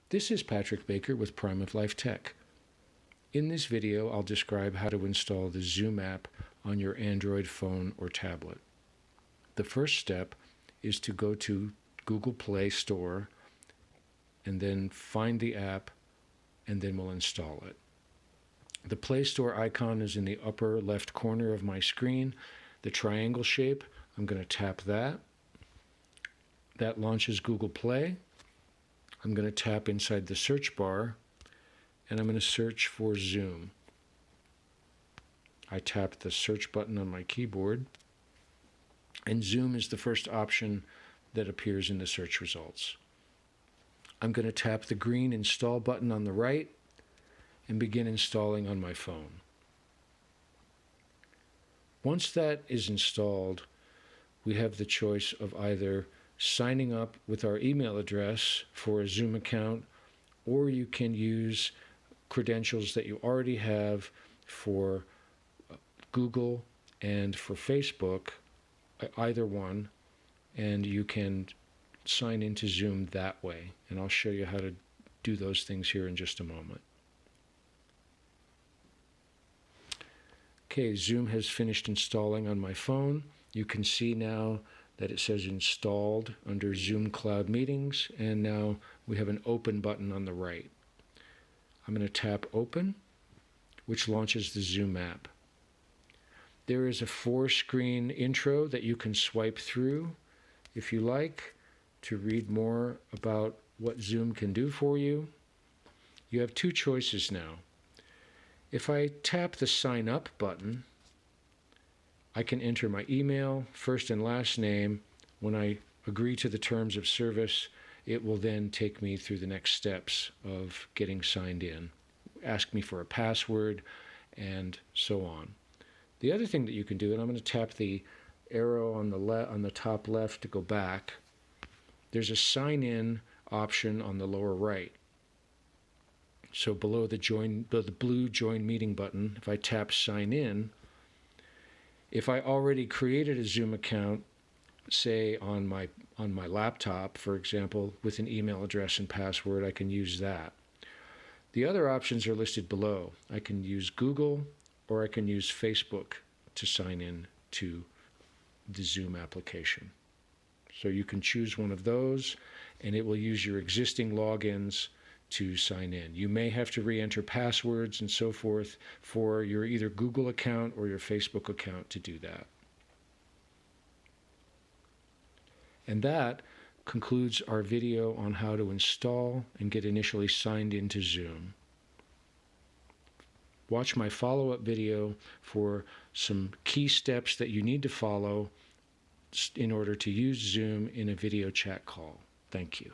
This is Patrick Baker with Prime of Life Tech. In this video, I'll describe how to install the Zoom app on your Android phone or tablet. The first step is to go to Google Play Store and then find the app, and then we'll install it. The Play Store icon is in the upper left corner of my screen, the triangle shape. I'm going to tap that. That launches Google Play. I'm going to tap inside the search bar, and I'm going to search for Zoom. I tap the search button on my keyboard, and Zoom is the first option that appears in the search results. I'm going to tap the green Install button on the right and begin installing on my phone. Once that is installed, we have the choice of either signing up with our email address for a Zoom account, or you can use credentials that you already have for Google and for Facebook, either one, and you can sign into Zoom that way. And I'll show you how to do those things here in just a moment. Okay, Zoom has finished installing on my phone. You can see now that it says installed under Zoom Cloud Meetings, and now we have an open button on the right. I'm going to tap open, which launches the Zoom app. There is a 4-screen intro that you can swipe through if you like to read more about what Zoom can do for you. You have two choices now. If I tap the sign up button, I can enter my email, first and last name. When I agree to the terms of service, it will then take me through the next steps of getting signed in, ask me for a password, and so on. The other thing that you can do, and I'm going to tap the arrow on the top left to go back. There's a sign in option on the lower right. So below the blue Join Meeting button, if I tap Sign In, if I already created a Zoom account, say on my laptop, for example, with an email address and password, I can use that. The other options are listed below. I can use Google or I can use Facebook to sign in to the Zoom application. So you can choose one of those, and it will use your existing logins to sign in. You may have to re-enter passwords and so forth for your either Google account or your Facebook account to do that. And that concludes our video on how to install and get initially signed into Zoom. Watch my follow-up video for some key steps that you need to follow in order to use Zoom in a video chat call. Thank you.